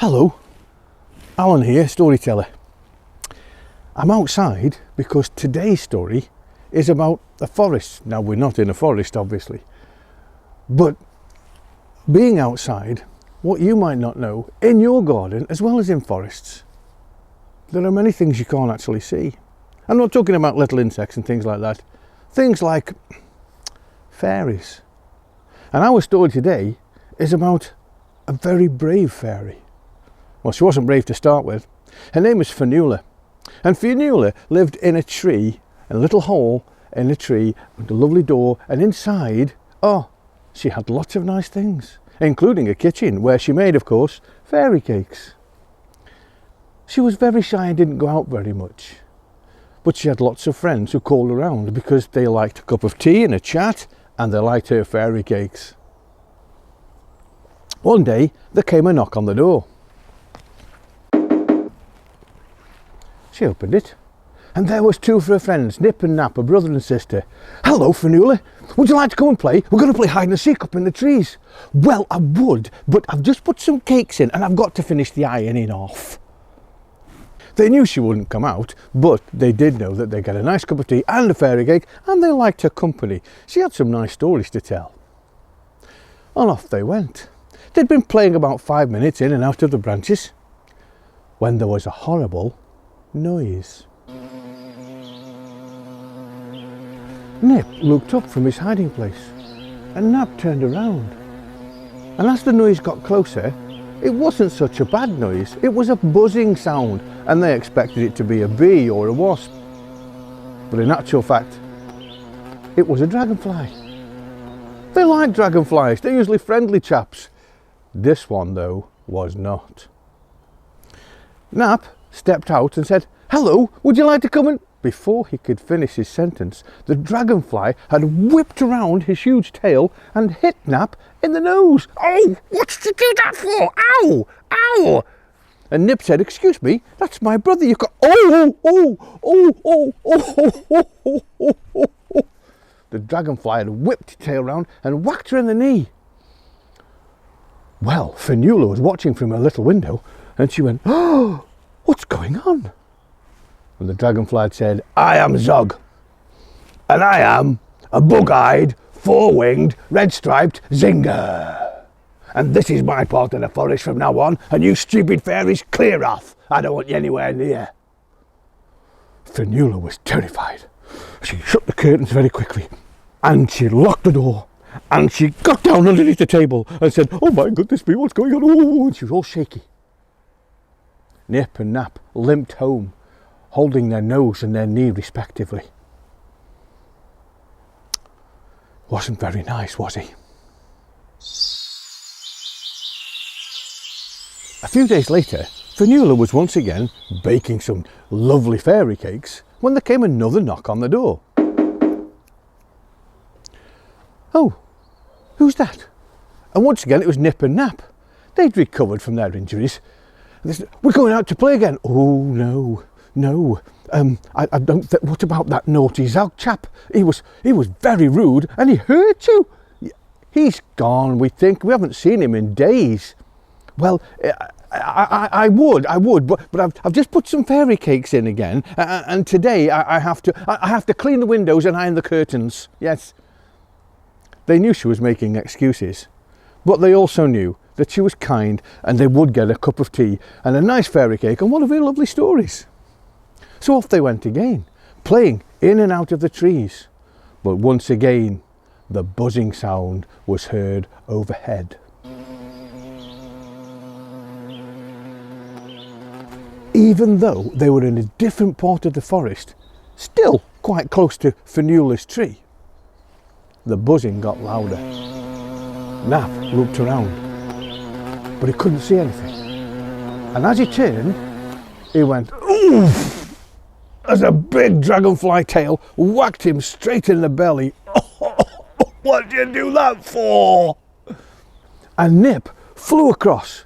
Hello, Alan here, storyteller. I'm outside because today's story is about a forest. Now, we're not in a forest, obviously, but being outside, what you might not know, in your garden as well as in forests, there are many things you can't actually see. I'm not talking about little insects and things like that. Things like fairies. And our story today is about a very brave fairy. Well, she wasn't brave to start with. Her name is Finula. And Finula lived in a tree, in a little hole in a tree with a lovely door, and inside, she had lots of nice things, including a kitchen where she made, of course, fairy cakes. She was very shy and didn't go out very much, but she had lots of friends who called around because they liked a cup of tea and a chat, and they liked her fairy cakes. One day, there came a knock on the door. She opened it, and there was two of her friends, Nip and Nap, a brother and sister. "Hello, Finula. Would you like to come and play? We're going to play hide and seek up in the trees." "Well, I would, but I've just put some cakes in and I've got to finish the ironing off." They knew she wouldn't come out, but they did know that they'd get a nice cup of tea and a fairy cake, and they liked her company. She had some nice stories to tell. And off they went. They'd been playing about 5 minutes in and out of the branches when there was a horrible noise. Nip looked up from his hiding place, and Nap turned around. And as the noise got closer, it wasn't such a bad noise. It was a buzzing sound, and they expected it to be a bee or a wasp. But in actual fact, it was a dragonfly. They like dragonflies. They're usually friendly chaps. This one, though, was not. Nap stepped out and said, "Hello, would you like to come and..." Before he could finish his sentence, the dragonfly had whipped around his huge tail and hit Nap in the nose. "Oh, what did you do that for? Ow! Ow!" And Nip said, "Excuse me, that's my brother. You got..." The dragonfly had whipped his tail round and whacked her in the knee. Well, Finula was watching from her little window, and she went, "Oh, what's going on?" And the dragonfly said, "I am Zog, and I am a bug-eyed, four-winged, red-striped zinger. And this is my part of the forest from now on, and you stupid fairies, clear off. I don't want you anywhere near." Finula was terrified. She shut the curtains very quickly, and she locked the door, and she got down underneath the table and said, "Oh my goodness me, what's going on?" Oh, and she was all shaky. Nip and Nap limped home, holding their nose and their knee respectively. Wasn't very nice, was he? A few days later, Finula was once again baking some lovely fairy cakes when there came another knock on the door. "Oh, who's that?" And once again it was Nip and Nap. They'd recovered from their injuries. They said, "We're going out to play again." "Oh, no. I don't think... What about that naughty Zog chap? He was very rude and he hurt you." "He's gone, we think. We haven't seen him in days." "Well, I would, but I've just put some fairy cakes in again, and today I have to clean the windows and iron the curtains." Yes. They knew she was making excuses, but they also knew that she was kind and they would get a cup of tea and a nice fairy cake and one of her lovely stories. So off they went again, playing in and out of the trees. But once again, the buzzing sound was heard overhead. Even though they were in a different part of the forest, still quite close to Finula's tree, the buzzing got louder. Nap looked around, but he couldn't see anything. And as he turned, he went, "Oof!" as a big dragonfly tail whacked him straight in the belly. "Oh, what did you do that for?" And Nip flew across,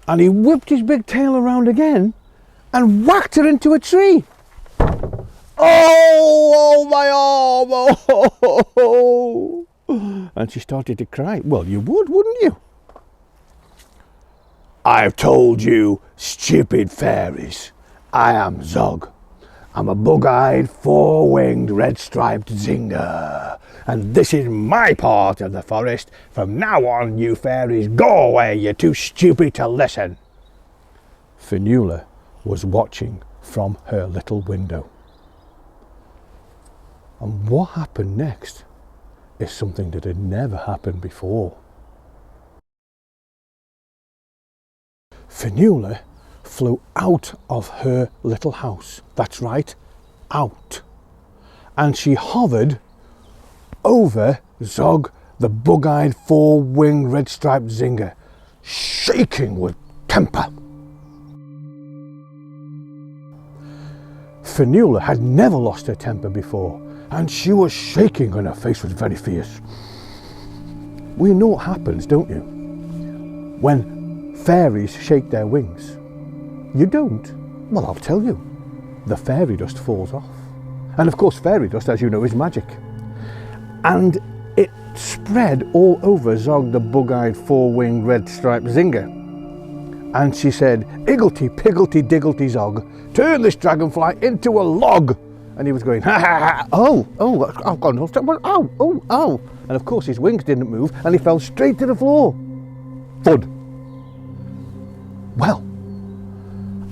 and he whipped his big tail around again and whacked her into a tree. Oh, my arm! Oh. And she started to cry. Well, you would, wouldn't you? I've told you, stupid fairies. I am Zog. I'm a bug-eyed, four-winged, red-striped zinger. And this is my part of the forest. From now on, you fairies, go away. You're too stupid to listen. Finula was watching from her little window. And what happened next is something that had never happened before. Finula flew out of her little house. That's right, out. And she hovered over Zog, the bug-eyed, four-winged, red-striped zinger, shaking with temper. Finula had never lost her temper before, and she was shaking and her face was very fierce. Well, you know what happens, don't you? When fairies shake their wings. You don't? Well, I'll tell you. The fairy dust falls off. And of course, fairy dust, as you know, is magic. And it spread all over Zog, the bug-eyed, four-winged, red-striped zinger. And she said, "Igglety, pigglety, digglety, Zog, turn this dragonfly into a log." And he was going, ha ha ha, I've gone, oh. And of course his wings didn't move and he fell straight to the floor. Thud. Well,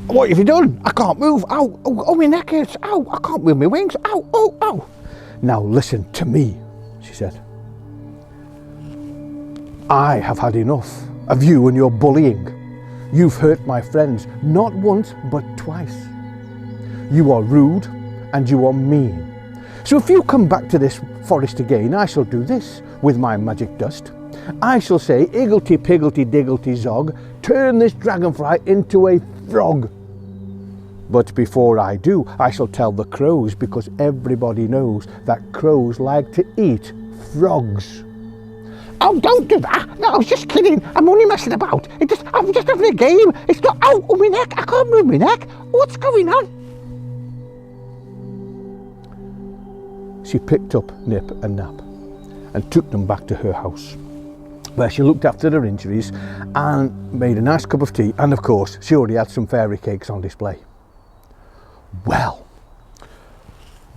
what have you done? I can't move. Oh, my neck hurts. Ow, I can't move my wings. Ow. Now listen to me, she said. I have had enough of you and your bullying. You've hurt my friends, not once, but twice. You are rude and you are mean. So if you come back to this forest again, I shall do this with my magic dust. I shall say, "Igglety, pigglety, digglety, Zog, turn this dragonfly into a frog." But before I do, I shall tell the crows, because everybody knows that crows like to eat frogs. Oh, don't do that. No, I was just kidding. I'm only messing about. I'm just having a game. It's not, oh, my neck. I can't move my neck. What's going on? She picked up Nip and Nap and took them back to her house, where she looked after their injuries and made a nice cup of tea. And of course, she already had some fairy cakes on display. Well,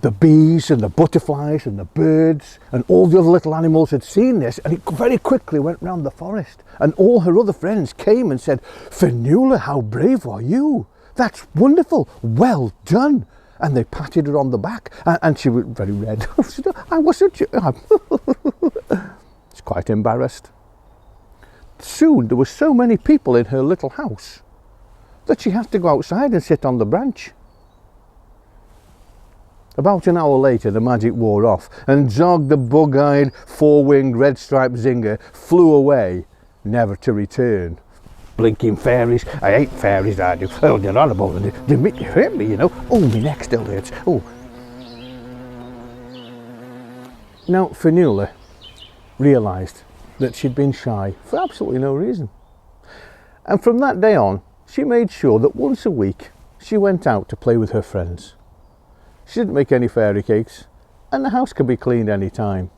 the bees and the butterflies and the birds and all the other little animals had seen this, and it very quickly went round the forest, and all her other friends came and said, "Finula, how brave are you? That's wonderful, well done." And they patted her on the back, and she was very red. I wasn't. She's quite embarrassed. Soon there were so many people in her little house that she had to go outside and sit on the branch. About an hour later, the magic wore off, and Zog, the bug-eyed, four-winged, red-striped zinger, flew away, never to return. Blinking fairies. I hate fairies, I do. Oh, they're horrible. They make you hurt me, you know. Oh, my neck still hurts. Oh. Now, Finula realised that she'd been shy for absolutely no reason. And from that day on, she made sure that once a week, she went out to play with her friends. She didn't make any fairy cakes, and the house could be cleaned any time.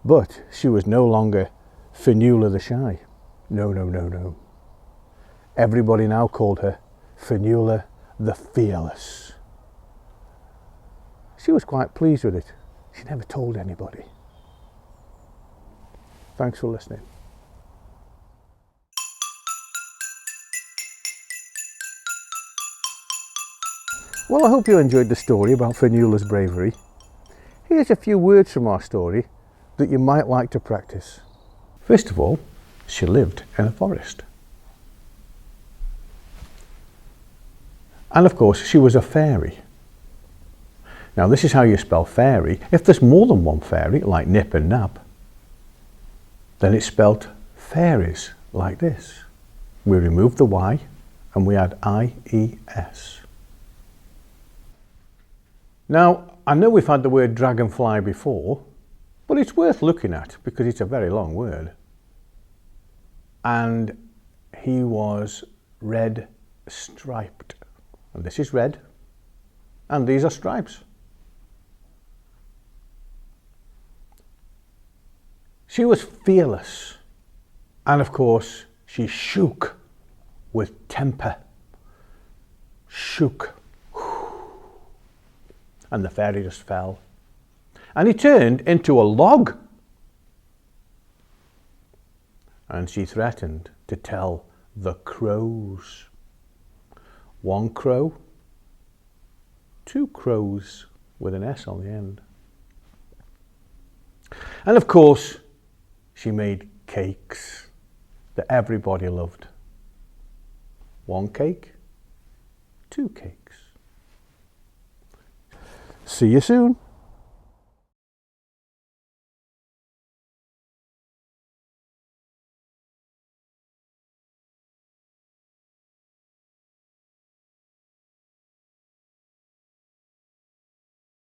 But she was no longer Finula the Shy. No. Everybody now called her Finula the Fearless. She was quite pleased with it. She never told anybody. Thanks for listening. Well, I hope you enjoyed the story about Finula's bravery. Here's a few words from our story that you might like to practice. First of all, she lived in a forest. And of course, she was a fairy. Now, this is how you spell fairy. If there's more than one fairy, like Nip and Nap, then it's spelt fairies, like this. We remove the Y and we add I-E-S. Now, I know we've had the word dragonfly before, but it's worth looking at because it's a very long word. And he was red striped. And this is red, and these are stripes. She was fearless, and of course, She shook with temper. Shook. And the fairy just fell. And he turned into a log. And she threatened to tell the crows. 1 crow, 2 crows with an S on the end. And of course, she made cakes that everybody loved. 1 cake, 2 cakes. See you soon.